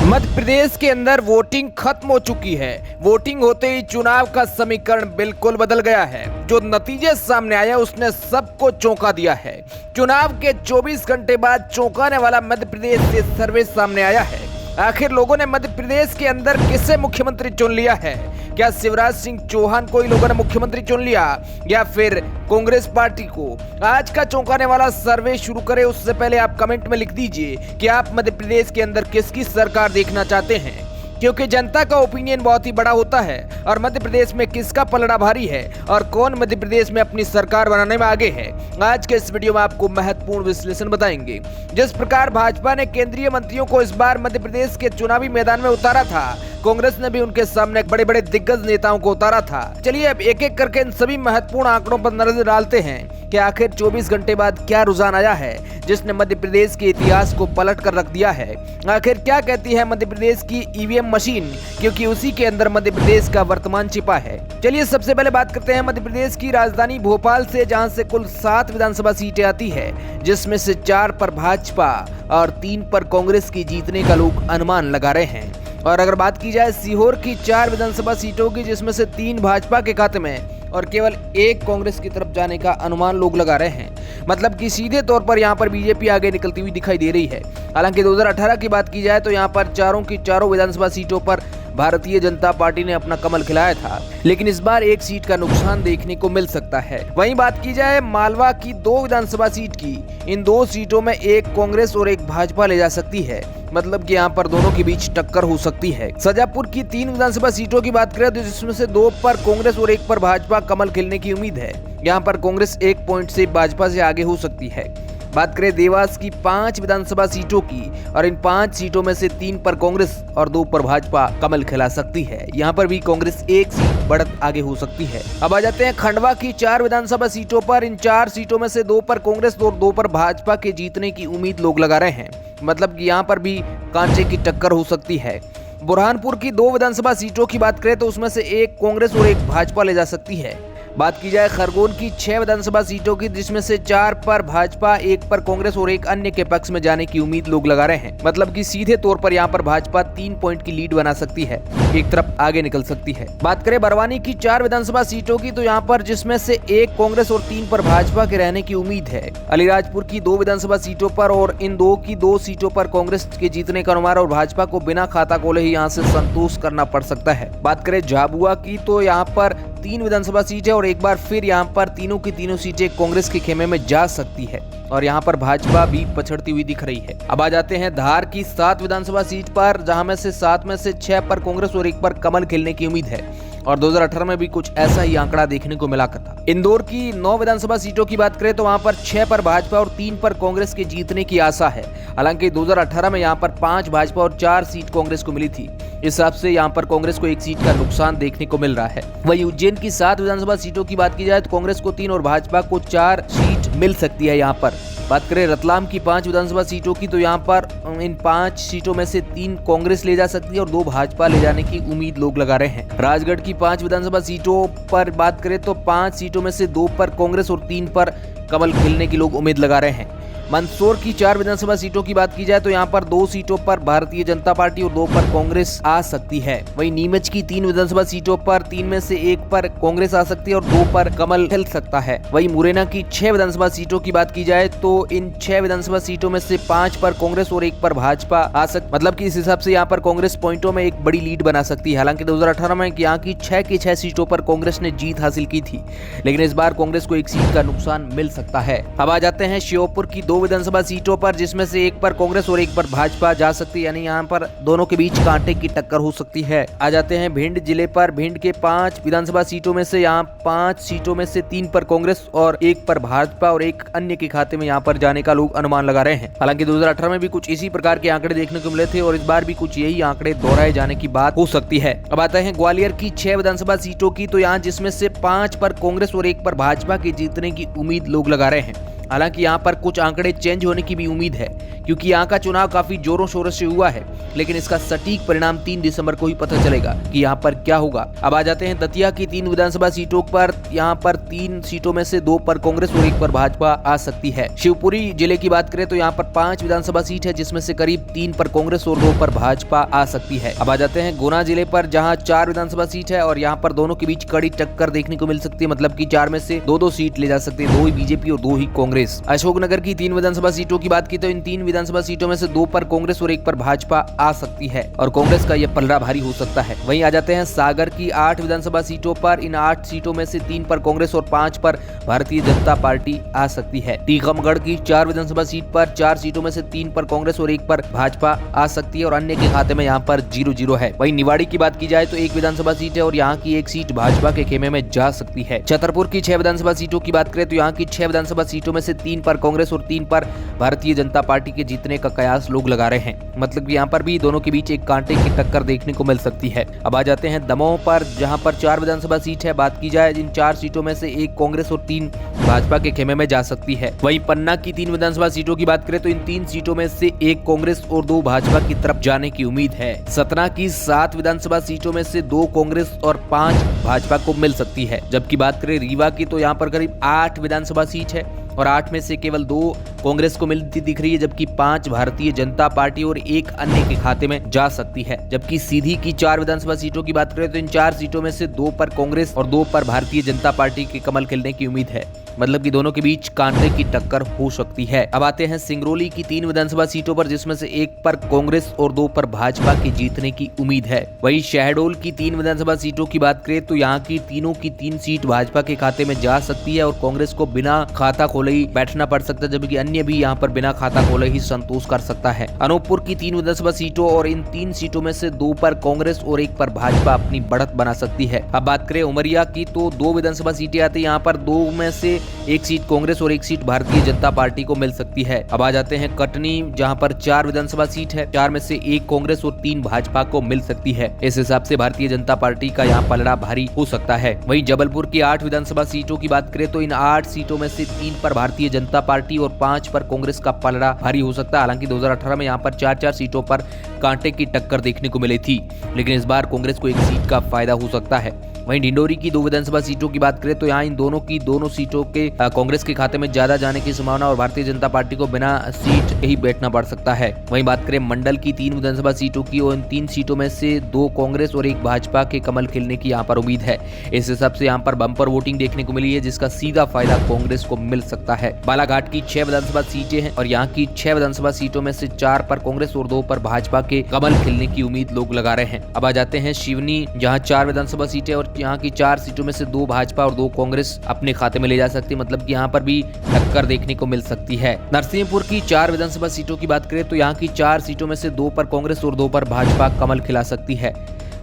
मध्य प्रदेश के अंदर वोटिंग खत्म हो चुकी है। वोटिंग होते ही चुनाव का समीकरण बिल्कुल बदल गया है। जो नतीजे सामने आया उसने सबको चौंका दिया है। चुनाव के 24 घंटे बाद चौंकाने वाला मध्य प्रदेश से सर्वे सामने आया है। आखिर लोगों ने मध्य प्रदेश के अंदर किसे मुख्यमंत्री चुन लिया है? क्या शिवराज सिंह चौहान को ही लोगों ने मुख्यमंत्री चुन लिया या फिर कांग्रेस पार्टी को? आज का चौंकाने वाला सर्वे शुरू करें उससे पहले आप कमेंट में लिख दीजिए कि आप मध्य प्रदेश के अंदर किसकी सरकार देखना चाहते हैं, क्योंकि जनता का ओपिनियन बहुत ही बड़ा होता है और मध्य प्रदेश में किसका पलड़ा भारी है और कौन मध्य प्रदेश में अपनी सरकार बनाने में आगे है। आज के इस वीडियो में आपको महत्वपूर्ण विश्लेषण बताएंगे। जिस प्रकार भाजपा ने केंद्रीय मंत्रियों को इस बार मध्य प्रदेश के चुनावी मैदान में उतारा था, कांग्रेस ने भी उनके सामने बड़े बड़े दिग्गज नेताओं को उतारा था। चलिए अब एक एक करके इन सभी महत्वपूर्ण आंकड़ों पर नजर डालते हैं कि आखिर 24 घंटे बाद क्या रुझान आया है जिसने मध्य प्रदेश के इतिहास को पलट कर रख दिया है। आखिर क्या कहती है मध्य प्रदेश की ईवीएम मशीन, क्योंकि उसी के अंदर मध्य प्रदेश का वर्तमान छिपा है। चलिए सबसे पहले बात करते हैं मध्य प्रदेश की राजधानी भोपाल से, जहां से कुल 7 विधानसभा सीटें आती है, जिसमें से 4 पर भाजपा और 3 पर कांग्रेस की जीतने का लोग अनुमान लगा रहे हैं। और अगर बात की जाए सीहोर की 4 विधानसभा सीटों की, जिसमें से 3 भाजपा के खाते में और केवल 1 कांग्रेस की तरफ जाने का अनुमान लोग लगा रहे हैं। मतलब कि सीधे तौर पर यहां पर बीजेपी आगे निकलती हुई दिखाई दे रही है। हालांकि 2018 की बात की जाए तो यहां पर चारों की चारों विधानसभा सीटों पर भारतीय जनता पार्टी ने अपना कमल खिलाया था, लेकिन इस बार 1 सीट का नुकसान देखने को मिल सकता है। वहीं बात की जाए मालवा की 2 विधानसभा सीट की, इन 2 सीटों में 1 कांग्रेस और 1 भाजपा ले जा सकती है। मतलब कि यहाँ पर दोनों के बीच टक्कर हो सकती है। सजापुर की 3 विधानसभा सीटों की बात करें तो जिसमें से 2 पर कांग्रेस और 1 पर भाजपा कमल खिलने की उम्मीद है। यहाँ पर कांग्रेस 1 पॉइंट से भाजपा से आगे हो सकती है। बात करें देवास की 5 विधानसभा सीटों की, और इन 5 सीटों में से 3 पर कांग्रेस और 2 पर भाजपा कमल खिला सकती है। यहाँ पर भी कांग्रेस 1 सीट बढ़त आगे हो सकती है। अब आ जाते हैं खंडवा की 4 विधानसभा सीटों पर। इन 4 सीटों में से 2 पर कांग्रेस और 2 पर भाजपा के जीतने की उम्मीद लोग लगा रहे हैं। मतलब कि यहाँ पर भी कांटे की टक्कर हो सकती है। बुरहानपुर की 2 विधानसभा सीटों की बात करें तो उसमें से 1 कांग्रेस और 1 भाजपा ले जा सकती है। बात की जाए खरगोन की 6 विधानसभा सीटों की, जिसमें से 4 पर भाजपा, 1 पर कांग्रेस और 1 अन्य के पक्ष में जाने की उम्मीद लोग लगा रहे हैं। मतलब कि सीधे तौर पर यहाँ पर भाजपा 3 पॉइंट की लीड बना सकती है, एक तरफ आगे निकल सकती है। बात करें बरवानी की 4 विधानसभा सीटों की तो यहाँ पर जिसमें से 1 कांग्रेस और 3 पर भाजपा के रहने की उम्मीद है। अलीराजपुर की 2 विधानसभा सीटों पर और इन 2 सीटों पर कांग्रेस के जीतने का अनुमान और भाजपा को बिना खाता खोले ही यहाँ से संतोष करना पड़ सकता है। बात करें झाबुआ की तो यहाँ पर 3 विधानसभा सीटें और एक बार फिर यहाँ पर तीनों की तीनों सीटें कांग्रेस के खेमे में जा सकती है और यहाँ पर भाजपा भी पछड़ती हुई दिख रही है। अब आ जाते हैं धार की 7 विधानसभा सीट पर, जहां में से 7 में से 6 पर कांग्रेस और 1 पर कमल खिलने की उम्मीद है और 2018 में भी कुछ ऐसा ही आंकड़ा देखने को मिला था। इंदौर की 9 विधानसभा सीटों की बात करें तो वहां पर 6 पर भाजपा और 3 पर कांग्रेस के जीतने की आशा है। हालांकि 2018 में यहां पर 5 भाजपा और 4 सीट कांग्रेस को मिली थी। इस हिसाब से यहां पर कांग्रेस को 1 सीट का नुकसान देखने को मिल रहा है। वहीं उज्जैन की 7 विधानसभा सीटों की बात की जाए तो कांग्रेस को 3 और भाजपा को 4 सीट मिल सकती है। यहाँ पर बात करें रतलाम की 5 विधानसभा सीटों की तो यहाँ पर इन 5 सीटों में से 3 कांग्रेस ले जा सकती है और 2 भाजपा ले जाने की उम्मीद लोग लगा रहे हैं। राजगढ़ की 5 विधानसभा सीटों पर बात करें तो 5 सीटों में से 2 पर कांग्रेस और 3 पर कमल खिलने की लोग उम्मीद लगा रहे हैं। मंदसौर की 4 विधानसभा सीटों की बात की जाए तो यहाँ पर 2 सीटों पर भारतीय जनता पार्टी और 2 पर कांग्रेस आ सकती है। वहीं नीमच की 3 विधानसभा सीटों पर 3 में से 1 पर कांग्रेस आ सकती है और 2 पर कमल खिल सकता है। वहीं मुरैना की 6 विधानसभा सीटों की बात की जाए तो इन 6 विधानसभा सीटों में से 5 पर कांग्रेस और 1 पर भाजपा आ सकती, मतलब कि इस हिसाब से यहाँ पर कांग्रेस पॉइंटों में एक बड़ी लीड बना सकती है। हालांकि 2018 में यहाँ की 6 की 6 सीटों पर कांग्रेस ने जीत हासिल की थी, लेकिन इस बार कांग्रेस को 1 सीट का नुकसान मिल सकता है। अब आ जाते हैं श्योपुर की 2 विधानसभा सीटों पर, जिसमें से 1 पर कांग्रेस और 1 पर भाजपा जा सकती है, यानी यहाँ पर दोनों के बीच कांटे की टक्कर हो सकती है। आ जाते हैं भिंड जिले पर। भिंड के 5 विधानसभा सीटों में से यहाँ 5 सीटों में से 3 पर कांग्रेस और 1 पर भाजपा और 1 अन्य के खाते में यहाँ पर जाने का लोग अनुमान लगा रहे हैं। हालांकि 2018 में भी कुछ इसी प्रकार के आंकड़े देखने को मिले थे और इस बार भी कुछ यही आंकड़े दोहराए जाने की बात हो सकती है। अब आते हैं ग्वालियर की 6 विधानसभा सीटों की तो यहाँ जिसमें से 5 पर कांग्रेस और 1 पर भाजपा के जीतने की उम्मीद लोग लगा रहे हैं। हालांकि यहाँ पर कुछ आंकड़े चेंज होने की भी उम्मीद है, क्योंकि यहाँ का चुनाव काफी जोरों शोरों से हुआ है, लेकिन इसका सटीक परिणाम 3 दिसंबर को ही पता चलेगा कि यहाँ पर क्या होगा। अब आ जाते हैं दतिया की 3 विधानसभा सीटों पर। यहाँ पर 3 सीटों में से 2 पर कांग्रेस और 1 पर भाजपा आ सकती है। शिवपुरी जिले की बात करें तो यहाँ पर 5 विधानसभा सीट है, जिसमें से करीब 3 पर कांग्रेस और 2 पर भाजपा आ सकती है। अब आ जाते हैं गुना जिले पर, जहाँ 4 विधानसभा सीट है और यहाँ पर दोनों के बीच कड़ी टक्कर देखने को मिल सकती है, मतलब कि 4 में से 2-2 सीट ले जा सकते हैं, 2 ही बीजेपी और 2 ही कांग्रेस। अशोकनगर की 3 विधानसभा सीटों की बात की तो इन 3 विधानसभा सीटों में से 2 पर कांग्रेस और 1 पर भाजपा आ सकती है और कांग्रेस का यह पलड़ा भारी हो सकता है। वहीं आ जाते हैं सागर की 8 विधानसभा सीटों पर। इन 8 सीटों में से 3 पर कांग्रेस और 5 पर भारतीय जनता पार्टी आ सकती है। टीकमगढ़ की 4 विधानसभा सीट पर 4 सीटों में से 3 पर कांग्रेस और 1 पर भाजपा आ सकती है और अन्य के खाते में यहाँ पर 0-0 है। वहीं निवाड़ी की बात की जाए तो 1 विधानसभा सीट है और यहाँ की 1 सीट भाजपा के खेमे में जा सकती है। छतरपुर की 6 विधानसभा सीटों की बात करें तो यहाँ की 6 विधानसभा सीटों में से 3 पर कांग्रेस और 3 पर भारतीय जनता पार्टी के जीतने का कयास लोग लगा रहे हैं, मतलब यहाँ पर भी दोनों के बीच एक कांटे की टक्कर देखने को मिल सकती है। अब आ जाते हैं दमोह पर, जहां पर 4 विधानसभा सीट है। बात की जाए इन 4 सीटों में से 1 कांग्रेस और 3 भाजपा के खेमे में जा सकती है। वहीं पन्ना की 3 विधानसभा सीटों की बात करें तो इन 3 सीटों में से 1 कांग्रेस और 2 भाजपा की तरफ जाने की उम्मीद है। सतना की 7 विधानसभा सीटों में से 2 कांग्रेस और 5 भाजपा को मिल सकती है। जबकि बात करें रीवा की तो यहाँ पर करीब 8 विधानसभा सीट है और 8 में से केवल 2 कांग्रेस को मिलती दिख रही है, जबकि 5 भारतीय जनता पार्टी और 1 अन्य के खाते में जा सकती है। जबकि सीधी की 4 विधानसभा सीटों की बात करें तो इन 4 सीटों में से 2 पर कांग्रेस और 2 पर भारतीय जनता पार्टी के कमल खिलने की उम्मीद है, मतलब कि दोनों के बीच कांटे की टक्कर हो सकती है। अब आते हैं सिंगरौली की 3 विधानसभा सीटों पर, जिसमें से 1 पर कांग्रेस और 2 पर भाजपा के जीतने की उम्मीद है। वहीं शहडोल की 3 विधानसभा सीटों की बात करें तो यहाँ की तीनों की 3 सीट भाजपा के खाते में जा सकती है और कांग्रेस को बिना खाता खोले ही बैठना पड़ सकता है, जबकि अन्य भी यहाँ पर बिना खाता खोले ही संतोष कर सकता है। अनूपपुर की 3 विधानसभा सीटों और इन 3 सीटों में से 2 पर कांग्रेस और 1 पर भाजपा अपनी बढ़त बना सकती है। अब बात करें उमरिया की तो 2 विधानसभा सीटें आती है, यहाँ पर 2 में से 1 सीट कांग्रेस और 1 सीट भारतीय जनता पार्टी को मिल सकती है। अब आ जाते हैं कटनी, जहां पर 4 विधानसभा सीट है, 4 में से 1 कांग्रेस और 3 भाजपा को मिल सकती है। इस हिसाब से भारतीय जनता पार्टी का यहाँ पलड़ा भारी हो सकता है। वहीं जबलपुर की 8 विधानसभा सीटों की बात करें तो इन 8 सीटों में से 3 पर भारतीय जनता पार्टी और 5 पर कांग्रेस का पलड़ा भारी हो सकता है। हालांकि 2018 में यहाँ पर 4-4 सीटों पर कांटे की टक्कर देखने को मिली थी, लेकिन इस बार कांग्रेस को 1 सीट का फायदा हो सकता है। वहीं डिंडोरी की 2 विधानसभा सीटों की बात करें तो यहाँ इन दोनों सीटों के कांग्रेस के खाते में ज्यादा जाने की संभावना और भारतीय जनता पार्टी को बिना सीट ही बैठना पड़ सकता है। वहीं बात करें मंडल की 3 विधानसभा सीटों की और इन 3 सीटों में से 2 कांग्रेस और 1 भाजपा के कमल खिलने की यहाँ पर उम्मीद है। इस हिसाब से यहाँ पर बम्पर वोटिंग देखने को मिली है, जिसका सीधा फायदा कांग्रेस को मिल सकता है। बालाघाट की 6 विधानसभा सीटें हैं और यहाँ की 6 विधानसभा सीटों में से 4 पर कांग्रेस और 2 पर भाजपा के कमल खिलने की उम्मीद लोग लगा रहे हैं। अब आ जाते हैं सिवनी, जहाँ 4 विधानसभा सीटें और यहाँ की 4 सीटों में से 2 भाजपा और 2 कांग्रेस अपने खाते में ले जा सकती है, मतलब कि यहाँ पर भी टक्कर देखने को मिल सकती है। नरसिंहपुर की 4 विधानसभा सीटों की बात करें तो यहाँ की 4 सीटों में से 2 पर कांग्रेस और 2 पर भाजपा कमल खिला सकती है।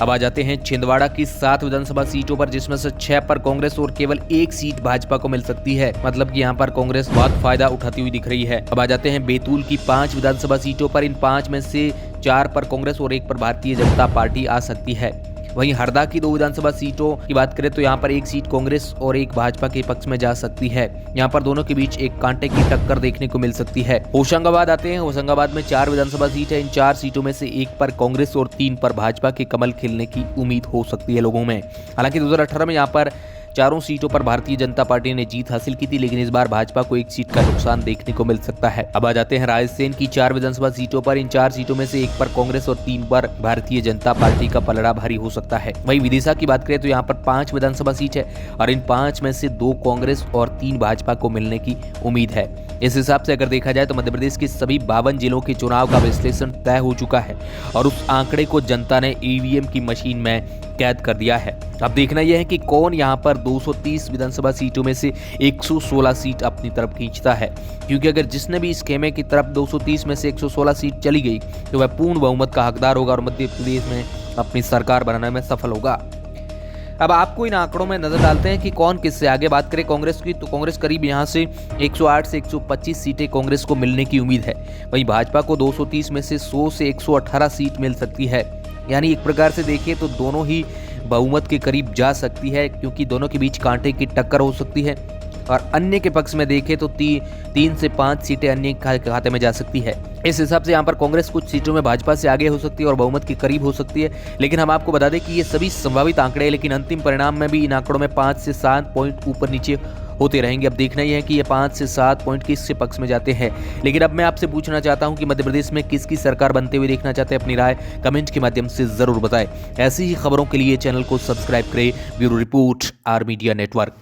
अब आ जाते हैं छिंदवाड़ा की 7 विधानसभा सीटों पर, जिसमें से 6 पर कांग्रेस और केवल 1 सीट भाजपा को मिल सकती है, मतलब कि यहाँ पर कांग्रेस बहुत फायदा उठाती हुई दिख रही है। अब आ जाते हैं बैतूल की 5 विधानसभा सीटों पर, इन 5 में से 4 पर कांग्रेस और 1 पर भारतीय जनता पार्टी आ सकती है। वहीं हरदा की 2 विधानसभा सीटों की बात करें तो यहाँ पर 1 सीट कांग्रेस और 1 भाजपा के पक्ष में जा सकती है। यहाँ पर दोनों के बीच एक कांटे की टक्कर देखने को मिल सकती है। होशंगाबाद आते हैं, होशंगाबाद में 4 विधानसभा सीट है, इन 4 सीटों में से 1 पर कांग्रेस और 3 पर भाजपा के कमल खिलने की उम्मीद हो सकती है लोगों में। हालांकि 2018 में यहाँ पर चारों सीटों पर भारतीय जनता पार्टी ने जीत हासिल की थी, लेकिन इस बार भाजपा को 1 सीट का नुकसान देखने को मिल सकता है। अब आ जाते हैं रायसेन की 4 विधानसभा सीटों पर, इन 4 सीटों में से 1 पर कांग्रेस और 3 पर भारतीय जनता पार्टी का पलड़ा भारी हो सकता है। वहीं विदिशा की बात करें तो यहाँ पर 5 विधानसभा सीट है और इन 5 में से 2 कांग्रेस और 3 भाजपा को मिलने की उम्मीद है। इस हिसाब से अगर देखा जाए तो मध्य प्रदेश के सभी 52 जिलों के चुनाव का विश्लेषण तय हो चुका है और उस आंकड़े को जनता ने ईवीएम की मशीन में कैद कर दिया है। अब देखना यह है कि कौन यहाँ पर 230 विधानसभा सीटों में से 116 सीट अपनी तरफ खींचता है, क्योंकि अगर जिसने भी इस खेमे की तरफ 230 में से 116 सीट चली गई तो वह पूर्ण बहुमत का हकदार होगा और मध्य प्रदेश में अपनी सरकार बनाने में सफल होगा। अब आपको इन आंकड़ों में नजर डालते हैं कि कौन किससे आगे। बात करें कांग्रेस की तो कांग्रेस करीब यहां से 108 से 125 सीटें कांग्रेस को मिलने की उम्मीद है। वहीं भाजपा को 230 में से 100 से 118 सीट मिल सकती है। यानी एक प्रकार से देखिए तो दोनों ही बहुमत के करीब जा सकती है, क्योंकि दोनों के बीच कांटे की टक्कर हो सकती है और अन्य के पक्ष में देखें तो 3 से 5 सीटें अन्य के खाते में जा सकती है। इस हिसाब से यहाँ पर कांग्रेस कुछ सीटों में भाजपा से आगे हो सकती है और बहुमत के करीब हो सकती है। लेकिन हम आपको बता दें कि ये सभी संभावित आंकड़े हैं, लेकिन अंतिम परिणाम में भी इन आंकड़ों में 5 से 7 पॉइंट ऊपर नीचे होते रहेंगे। अब देखना ही है कि ये 5 से 7 पॉइंट किसके पक्ष में जाते हैं। लेकिन अब मैं आपसे पूछना चाहता हूं कि मध्य प्रदेश में किसकी सरकार बनते हुए देखना चाहते हैं, अपनी राय कमेंट के माध्यम से जरूर बताएं। ऐसी ही खबरों के लिए चैनल को सब्सक्राइब करें। Bureau report, R media network.